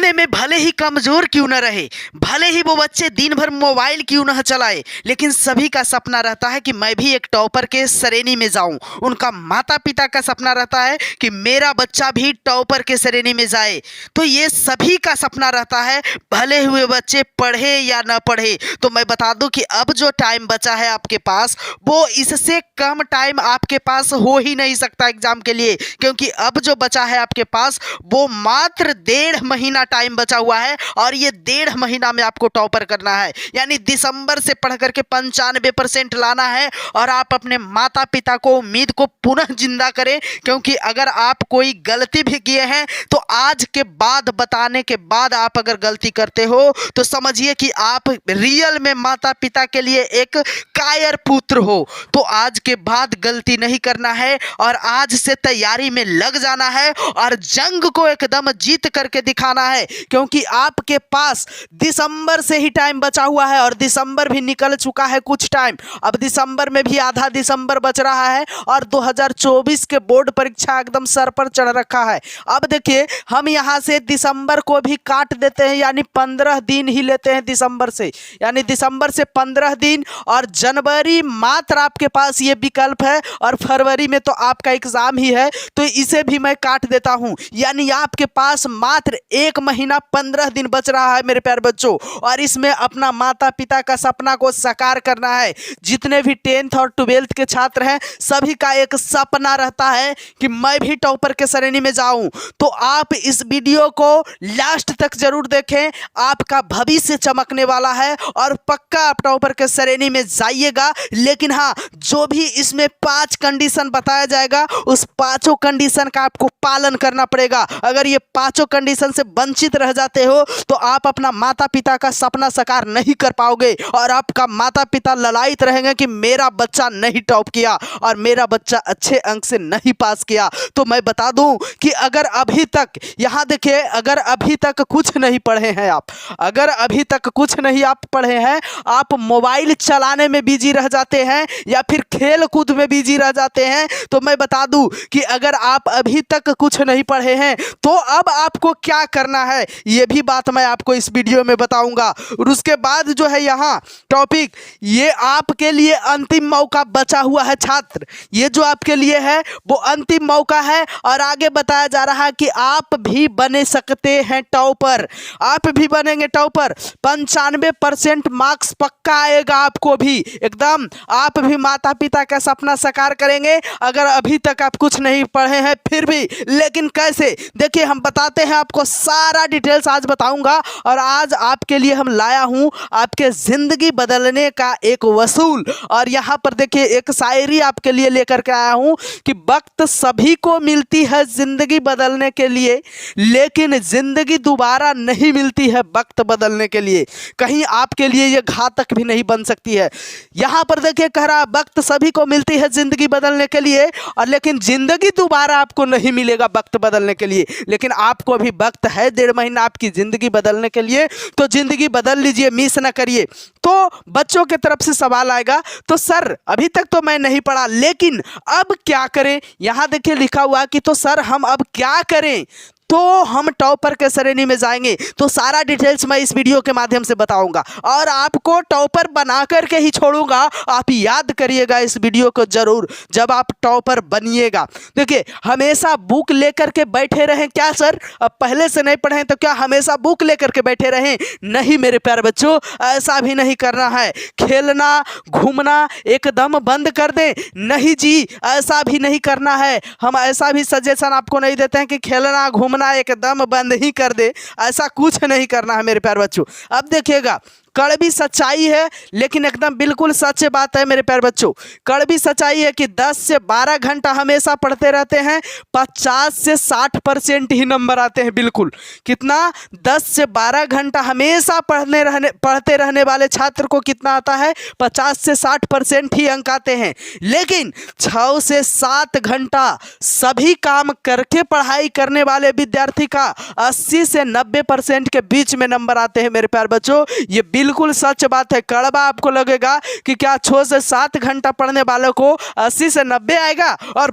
पढ़ने में भले ही कमजोर क्यों न रहे, भले ही वो बच्चे दिन भर मोबाइल क्यों न चलाए, लेकिन सभी का सपना रहता है कि मैं भी एक टॉपर के श्रेणी में जाऊं। उनका माता पिता का सपना रहता है कि मेरा बच्चा भी टॉपर के श्रेणी में जाए। तो ये सभी का सपना रहता है, भले हुए बच्चे पढ़े या न पढ़े। तो मैं बता दूं कि अब जो टाइम बचा है आपके पास, वो इससे कम टाइम आपके पास हो ही नहीं सकता एग्जाम के लिए, क्योंकि अब जो बचा है आपके पास वो मात्र 1.5 महीना टाइम बचा हुआ है। और ये 1.5 महीना में आपको टॉपर करना है, यानी दिसंबर से पढ़ करके 95% लाना है। और आप अपने माता पिता को उम्मीद को पुनः जिंदा करें, क्योंकि अगर आप कोई गलती भी किए हैं तो आज के बाद बताने के बाद आप अगर गलती करते हो तो समझिए कि आप रियल में माता पिता के लिए एक कायर पुत्र हो। तो आज के बाद गलती नहीं करना है और आज से तैयारी में लग जाना है और जंग को एकदम जीत करके दिखाना है, क्योंकि आपके पास दिसंबर से ही टाइम बचा हुआ है और दिसंबर भी निकल चुका है कुछ टाइम। अब दिसंबर में भी आधा दिसंबर बच रहा है और 2024 के बोर्ड परीक्षा एकदम सर पर चढ़ रखा है। अब देखिए, हम यहां से दिसंबर को भी काट देते हैं, यानी 15 दिन ही लेते हैं दिसंबर से, यानी दिसंबर से 15 दिन। और जनवरी मात्र आपके पास ये विकल्प है और फरवरी में तो आपका एग्जाम ही है, तो इसे भी मैं काट देता हूं। यानी आपके पास मात्र 1 महीना 15 दिन बच रहा है मेरे प्यारे बच्चों, और इसमें अपना माता पिता का सपना को साकार करना है। जितने भी 10th और 12th के छात्र हैं, सभी का एक सपना रहता है कि मैं भी टॉपर के श्रेणी में जाऊं। तो आप इस वीडियो को लास्ट तक जरूर देखें, आपका भविष्य चमकने वाला है और पक्का आप टॉपर के श्रेणी में जाइएगा। लेकिन हाँ, जो भी इसमें 5 कंडीशन बताया जाएगा, उस 5 कंडीशन का आपको पालन करना पड़ेगा। अगर ये 5 कंडीशन से वंचित रह जाते हो तो आप अपना माता पिता का सपना साकार नहीं कर पाओगे और आपका माता पिता ललायित रहेंगे कि मेरा बच्चा नहीं टॉप किया और मेरा बच्चा अच्छे अंक से नहीं पास किया। तो मैं बता दूं कि अगर अभी तक, यहां देखिए, अगर अभी तक कुछ नहीं पढ़े हैं आप, अगर अभी तक कुछ नहीं आप पढ़े हैं, आप मोबाइल चलाने में बिजी रह जाते हैं या फिर खेल कूद में बिजी रह जाते हैं, तो मैं बता दूं कि अगर आप अभी तक कुछ नहीं पढ़े हैं तो अब आपको क्या करना है, ये भी बात मैं आपको इस वीडियो में बताऊंगा। और उसके बाद जो है यहाँ टॉपिक, ये आपके लिए अंतिम मौका बचा हुआ है छात्र, ये जो आपके लिए है वो अंतिम मौका है। और आगे बताया जा रहा है कि आप भी बने सकते हैं टॉपर, आप भी बनेंगे टॉपर। 95% मार्क्स पक्का आएगा आपको भी, एकदम आप भी माता पिता का सपना साकार करेंगे अगर अभी तक आप कुछ नहीं पढ़े हैं फिर भी। लेकिन कैसे, देखिए हम बताते हैं आपको, सारा डिटेल्स आज बताऊंगा। और आज आपके लिए हम लाया हूं आपके जिंदगी बदलने का एक वसूल। और यहां पर देखिए एक शायरी आपके लिए लेकर के आया हूं कि वक्त सभी को मिलती है जिंदगी बदलने के लिए, लेकिन जिंदगी दोबारा नहीं मिलती है वक्त बदलने के लिए। कहीं आपके लिए ये घातक भी नहीं बन सकती है। यहां पर देखिए कह रहा, वक्त सभी को मिलती है जिंदगी बदलने के लिए, और लेकिन जिंदगी दोबारा आपको नहीं मिलेगा वक्त बदलने के लिए। लेकिन आपको अभी वक्त है 1.5 महीना आपकी जिंदगी बदलने के लिए, तो जिंदगी बदल लीजिए, मिस ना करिए। तो बच्चों की तरफ से सवाल आएगा, तो सर अभी तक तो मैं नहीं पढ़ा, लेकिन अब क्या करें? यहां देखिए लिखा हुआ कि तो सर हम अब क्या करें तो हम टॉपर के श्रेणी में जाएंगे। तो सारा डिटेल्स मैं इस वीडियो के माध्यम से बताऊंगा और आपको टॉपर बना करके ही छोड़ूंगा। आप याद करिएगा इस वीडियो को जरूर, जब आप टॉपर बनिएगा। देखिए, हमेशा बुक लेकर के बैठे रहें क्या सर? अब पहले से नहीं पढ़े तो क्या हमेशा बुक लेकर के बैठे रहें? नहीं मेरे प्यारे बच्चों, ऐसा भी नहीं करना है। खेलना घूमना एकदम बंद कर दें? नहीं जी, ऐसा भी नहीं करना है। हम ऐसा भी सजेशन आपको नहीं देते हैं कि खेलना घूमना एकदम बंद ही कर दे, ऐसा कुछ नहीं करना है मेरे प्यारे बच्चों। अब देखिएगा, कड़वी सच्चाई है, लेकिन एकदम बिल्कुल सच बात है मेरे प्यारे बच्चों। कड़वी सच्चाई है कि 10 से 12 घंटा हमेशा पढ़ते रहते हैं, 50 से 60% ही नंबर आते हैं। बिल्कुल कितना? 10 से 12 घंटा हमेशा पढ़ते रहने वाले छात्र को कितना आता है? 50 से 60% ही अंक आते हैं। लेकिन 6 से 7 घंटा सभी काम करके पढ़ाई करने वाले विद्यार्थी का 80 से 90% के बीच में नंबर आते हैं मेरे प्यारे बच्चों। ये बिल्कुल सच बात है। कड़वा आपको लगेगा कि क्या 6 से 7 घंटा पढ़ने वाले को 80 से 90 आएगा और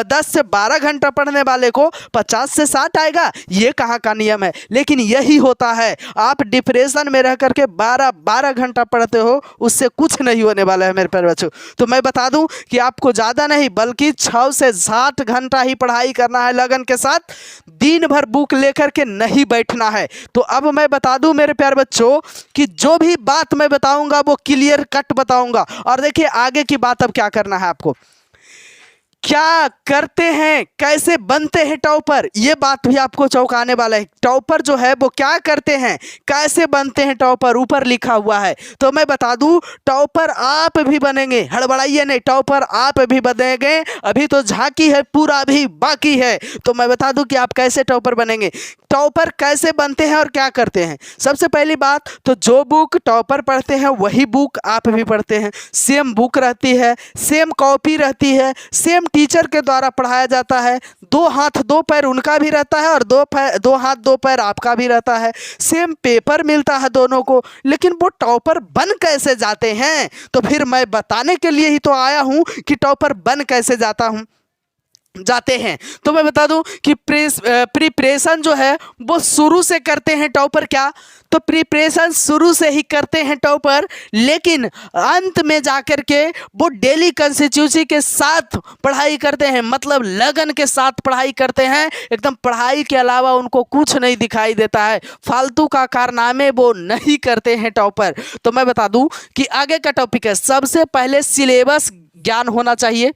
10 से 12 घंटा पढ़ने वाले को 50 से 60 आएगा। ये कहाँ का नियम है? लेकिन यही होता है। आप डिप्रेशन में रह करके 12 घंटा पढ़ते हो, उससे कुछ नहीं होने वाला है मेरे प्यारे बच्चों। तो मैं बता दूं कि आपको ज़्यादा नहीं बल्कि 6 से 7 घंटा ही पढ़ाई करना है लगन के साथ। दिन भर बुक लेकर के नहीं बैठना है। तो अब मैं बता दूं मेरे प्यारे बच्चों कि जो भी बात मैं बताऊंगा वो क्लियर कट बताऊंगा। और देखिए आगे की बात अब क्या करना है आपको, क्या करते हैं, कैसे बनते हैं टॉपर, ये बात भी आपको चौंकाने वाला है। टॉपर जो है वो क्या करते हैं, कैसे बनते हैं टॉपर, ऊपर लिखा हुआ है। तो मैं बता दूं टॉपर आप भी बनेंगे, हड़बड़ाइए नहीं, टॉपर आप भी बनेंगे। अभी तो झांकी है, पूरा भी बाकी है। तो मैं बता दूं कि आप कैसे टॉपर बनेंगे। टॉपर कैसे बनते हैं और क्या करते हैं। सबसे पहली बात तो जो बुक टॉपर पढ़ते हैं वही बुक आप भी पढ़ते हैं। सेम बुक रहती है, सेम कॉपी रहती है, सेम टीचर के द्वारा पढ़ाया जाता है। 2 हाथ 2 पैर उनका भी रहता है और 2 हाथ 2 पैर आपका भी रहता है। सेम पेपर मिलता है दोनों को। लेकिन वो टॉपर बन कैसे जाते हैं, तो फिर मैं बताने के लिए ही तो आया हूँ कि टॉपर बन कैसे जाते हैं। तो मैं बता दूं कि प्रिपरेशन जो है वो शुरू से करते हैं टॉपर। क्या? तो प्रिपरेशन शुरू से ही करते हैं टॉपर, लेकिन अंत में जाकर के वो डेली कंसिस्टेंसी के साथ पढ़ाई करते हैं, मतलब लगन के साथ पढ़ाई करते हैं। एकदम पढ़ाई के अलावा उनको कुछ नहीं दिखाई देता है, फालतू का कारनामे वो नहीं करते हैं टॉपर। तो मैं बता दूं कि आगे का टॉपिक है, सबसे पहले सिलेबस ज्ञान होना चाहिए।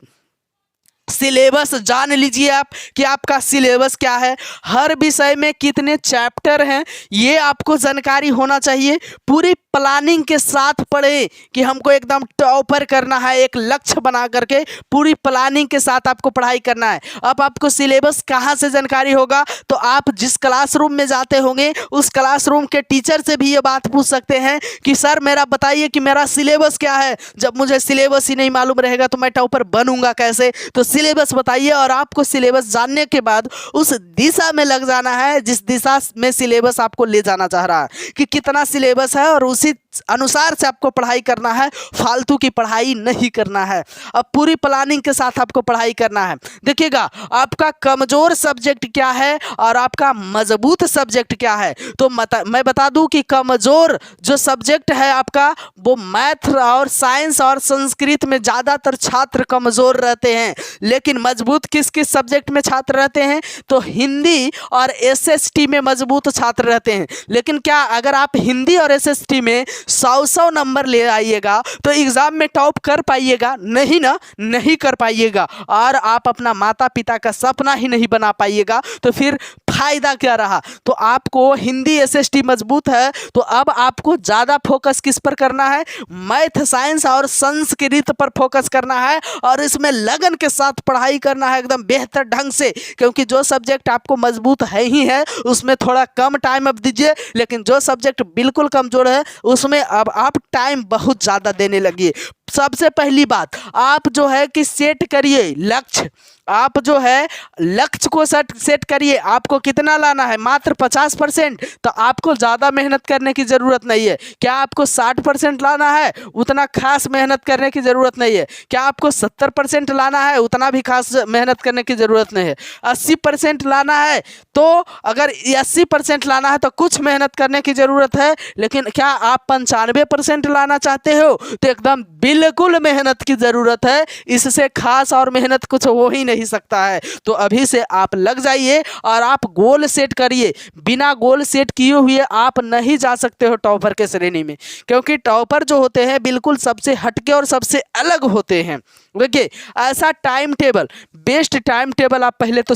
सिलेबस जान लीजिए आप कि आपका सिलेबस क्या है, हर विषय में कितने चैप्टर हैं, ये आपको जानकारी होना चाहिए। पूरी प्लानिंग के साथ पढ़े कि हमको एकदम टॉपर करना है, एक लक्ष्य बना करके पूरी प्लानिंग के साथ आपको पढ़ाई करना है। अब आपको सिलेबस कहाँ से जानकारी होगा, तो आप जिस क्लासरूम में जाते होंगे उस क्लासरूम के टीचर से भी ये बात पूछ सकते हैं कि सर मेरा बताइए कि मेरा सिलेबस क्या है। जब मुझे सिलेबस ही नहीं मालूम रहेगा तो मैं टॉपर बनूंगा कैसे। तो सिलेबस बताइए, और आपको सिलेबस जानने के बाद उस दिशा में लग जाना है जिस दिशा में सिलेबस आपको ले जाना चाह रहा है, कि कितना सिलेबस है और उसी अनुसार से आपको पढ़ाई करना है। फालतू की पढ़ाई नहीं करना है। अब पूरी प्लानिंग के साथ आपको पढ़ाई करना है। देखिएगा आपका कमजोर सब्जेक्ट क्या है और आपका मजबूत सब्जेक्ट क्या है। तो मैं बता दूं कि कमजोर जो सब्जेक्ट है आपका वो मैथ और साइंस और संस्कृत में ज़्यादातर छात्र कमजोर रहते हैं। लेकिन मजबूत किस किस सब्जेक्ट में छात्र रहते हैं, तो हिंदी और एसएसटी में मजबूत छात्र रहते हैं। लेकिन क्या अगर आप हिंदी और एसएसटी में 100 नंबर ले आइएगा तो एग्जाम में टॉप कर पाइएगा? नहीं ना, नहीं कर पाइएगा। और आप अपना माता पिता का सपना ही नहीं बना पाइएगा, तो फिर फायदा क्या रहा। तो आपको हिंदी एसएसटी मजबूत है तो अब आपको ज़्यादा फोकस किस पर करना है, मैथ साइंस और संस्कृत पर फोकस करना है। और इसमें लगन के साथ पढ़ाई करना है एकदम बेहतर ढंग से, क्योंकि जो सब्जेक्ट आपको मजबूत है ही है उसमें थोड़ा कम टाइम अब दीजिए, लेकिन जो सब्जेक्ट बिल्कुल कमजोर है उसमें अब आप टाइम बहुत ज़्यादा देने लगिए। सबसे पहली बात आप जो है कि सेट करिए लक्ष्य। आप जो है लक्ष्य को सेट करिए, आपको कितना लाना है, मात्र 50%। तो आपको ज़्यादा मेहनत करने की ज़रूरत नहीं है। क्या आपको 60% लाना है, उतना खास मेहनत करने की ज़रूरत नहीं है। क्या आपको 70% लाना है, उतना भी खास मेहनत करने की ज़रूरत नहीं है। 80% लाना है, तो अगर 80% लाना है तो कुछ मेहनत करने की ज़रूरत है। लेकिन क्या आप 95% लाना चाहते हो तो एकदम बिल्कुल मेहनत की ज़रूरत है। इससे खास और मेहनत कुछ हो ही नहीं सकता है। तो अभी से आप लग जाइए और आप गोल सेट करिए। बिना गोल सेट किए हुए आप नहीं जा सकते हो टॉपर के श्रेणी में, क्योंकि टॉपर जो होते हैं बिल्कुल सबसे हटके और सबसे अलग होते हैं। देखिए ऐसा time table, best time table आप पहले तो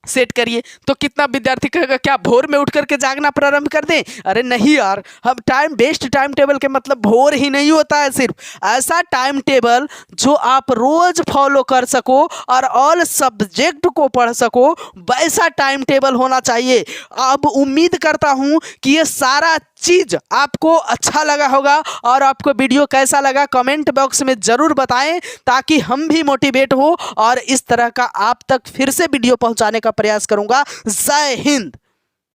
सेट करिए। तो कितना विद्यार्थी कहेगा क्या भोर में उठ करके जागना प्रारंभ कर दें? अरे नहीं यार, हम बेस्ट टाइम टेबल के मतलब भोर ही नहीं होता है। सिर्फ ऐसा टाइम टेबल जो आप रोज फॉलो कर सको और ऑल सब्जेक्ट को पढ़ सको, वैसा टाइम टेबल होना चाहिए। अब उम्मीद करता हूँ कि ये सारा चीज़ आपको अच्छा लगा होगा। और आपको वीडियो कैसा लगा कमेंट बॉक्स में ज़रूर बताएं, ताकि हम भी मोटिवेट हो और इस तरह का आप तक फिर से वीडियो पहुंचाने का प्रयास करूंगा। जय हिंद।